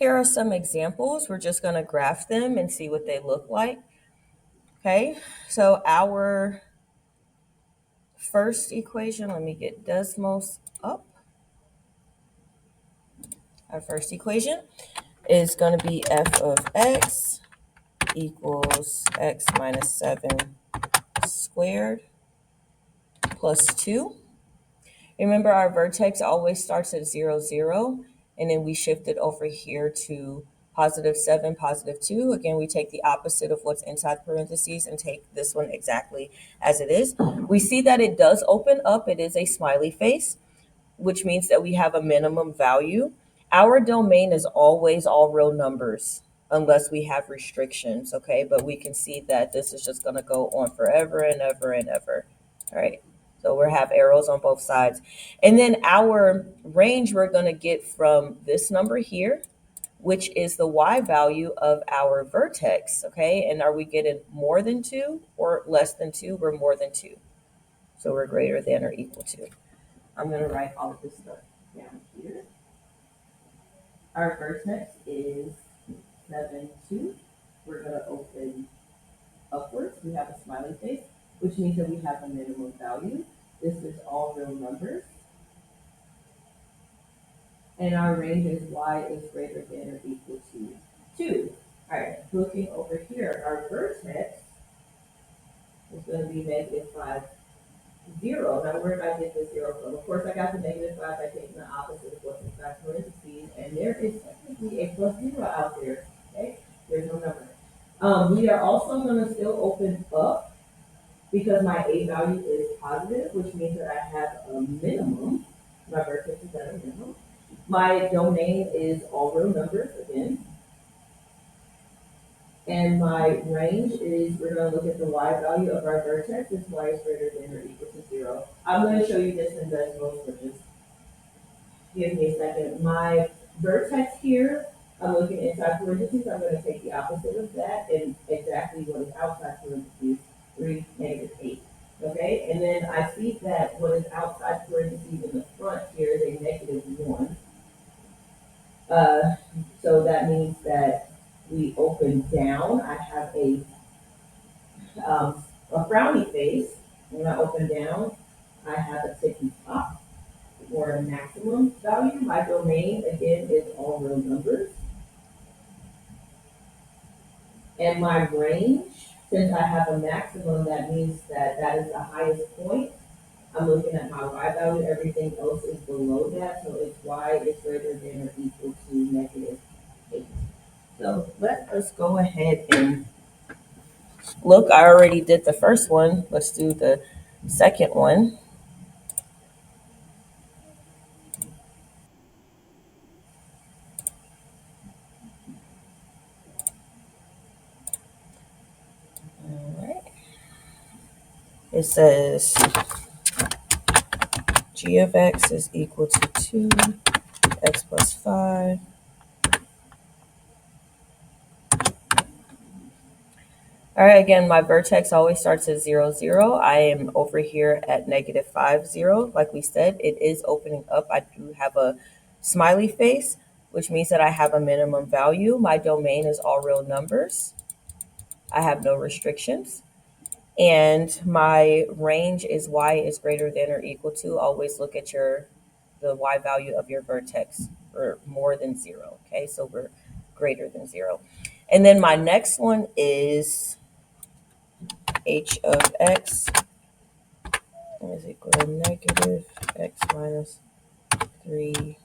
Here are some examples. We're just going to graph them and see what they look like. Okay, so our first equation, let me get Desmos up. Our first equation is going to be f of x equals x minus 7 squared plus 2. Remember, our vertex always starts at 0, 0, and then we shift it over here to positive 7, positive 2. Again, we take the opposite of what's inside parentheses and take this one exactly as it is. We see that it does open up. It is a smiley face, which means that we have a minimum value. Our domain is always all real numbers unless we have restrictions, okay? But we can see that this is just going to go on forever and ever and ever, all right? So we'll have arrows on both sides. And then our range we're going to get from this number here, which is the y value of our vertex, okay? And are we getting more than 2 or less than 2? We're more than 2. So we're greater than or equal to. I'm going to write all of this stuff down here. Our vertex is 7, 2. We're going to open upwards. We have a smiley face, which means that we have a minimum value. This is all real numbers. And our range is y is greater than or equal to 2. All right, looking over here, our vertex is going to be negative 5, 0. Now, where did I get the 0 from? Of course, I got the negative 5 by taking the opposite of what's inside parentheses, and there is technically a plus 0 out there, okay? There's no number. We are also going to still open up because my A value is positive, which means that I have a minimum. My vertex is at a minimum. My domain is all real numbers again. And my range is, we're going to look at the y value of our vertex. This y is greater than or equal to 0. I'm going to show you this in decimals, but just give me a second. My vertex here, I'm looking inside parentheses. I'm going to take the opposite of that and exactly what is outside parentheses, 3, negative 8. Okay, and then I see that what is outside parentheses in the front here is a negative 1. So that means that we open down. I have a frowny face. When I open down, I have a ticky top or a maximum value. My domain, again, is all real numbers. And my range, since I have a maximum, that means that that is the highest point. I'm looking at my y value. Everything else is below that. So it's y is greater than or equal to negative 8. So let us go ahead and look. I already did the first one. Let's do the second one. All right. It says g of x is equal to 2, x plus 5. All right, again, my vertex always starts at 0, 0. I am over here at negative 5, 0. Like we said, it is opening up. I do have a smiley face, which means that I have a minimum value. My domain is all real numbers. I have no restrictions. And my range is y is greater than or equal to. Always look at the y value of your vertex for more than 0. Okay, so we're greater than 0. And then my next one is h of x is equal to negative x minus 3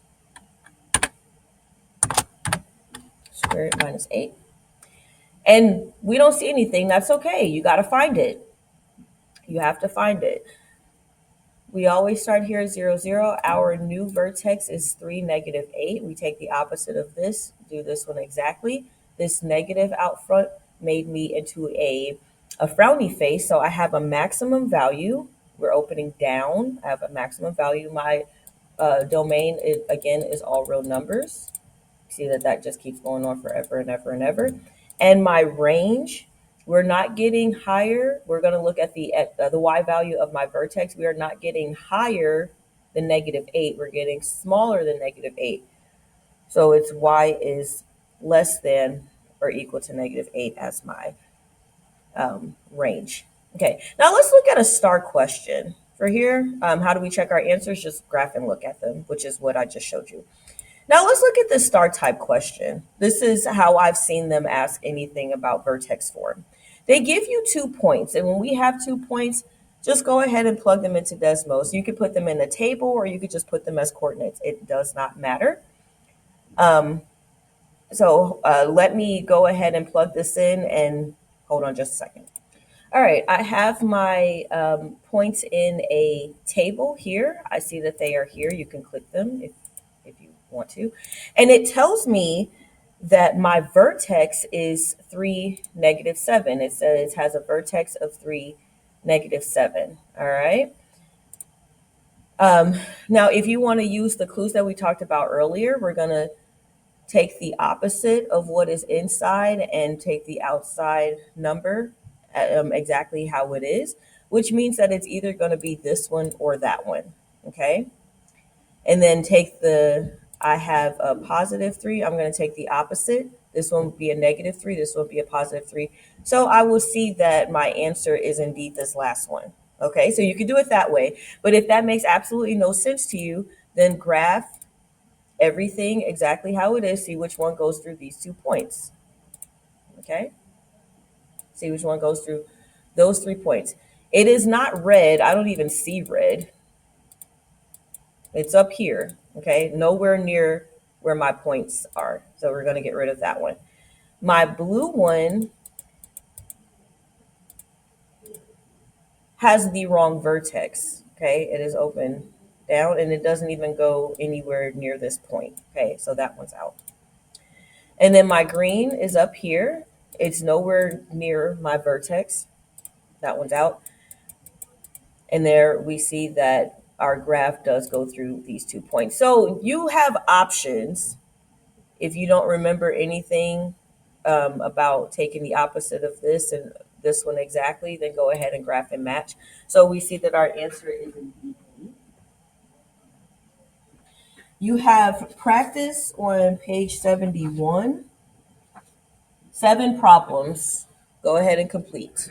squared minus 8. And we don't see anything. That's okay. You got to find it. You have to find it. We always start here at 0, 0. Our new vertex is 3, negative 8. We take the opposite of this, do this one exactly. This negative out front made me into a frowny face. So I have a maximum value. We're opening down. I have a maximum value. My domain, again, is all real numbers. See that just keeps going on forever and ever and ever. And my range, we're not getting higher. We're going to look at the y value of my vertex. We are not getting higher than negative 8. We're getting smaller than negative 8. So it's y is less than or equal to -8 as my range. Okay, now let's look at a star question. For here, how do we check our answers? Just graph and look at them, which is what I just showed you. Now let's look at the star type question. This is how I've seen them ask anything about vertex form. They give you 2 points, and when we have 2 points, just go ahead and plug them into Desmos. You could put them in a table or you could just put them as coordinates. It does not matter. So let me go ahead and plug this in and hold on just a second. All right, I have my points in a table here. I see that they are here. You can click them if you want to. And it tells me that my vertex is 3, -7. It says it has a vertex of 3, -7. All right. Now, if you want to use the clues that we talked about earlier, we're going to take the opposite of what is inside and take the outside number exactly how it is, which means that it's either going to be this one or that one. Okay. And then take I have a +3. I'm going to take the opposite. This one would be a -3. This would be a +3. So I will see that my answer is indeed this last one. Okay. So you can do it that way. But if that makes absolutely no sense to you, then graph everything exactly how it is. See which one goes through these 2 points. Okay. See which one goes through those 3 points. It is not red. I don't even see red. It's up here. Okay. Nowhere near where my points are. So we're going to get rid of that one. My blue one has the wrong vertex. Okay. It is open down and it doesn't even go anywhere near this point. Okay. So that one's out. And then my green is up here. It's nowhere near my vertex. That one's out. And there we see that our graph does go through these 2 points. So you have options. If you don't remember anything about taking the opposite of this and this one exactly, then go ahead and graph and match. So we see that our answer is indeed B. You have practice on page 71. 7 problems. Go ahead and complete.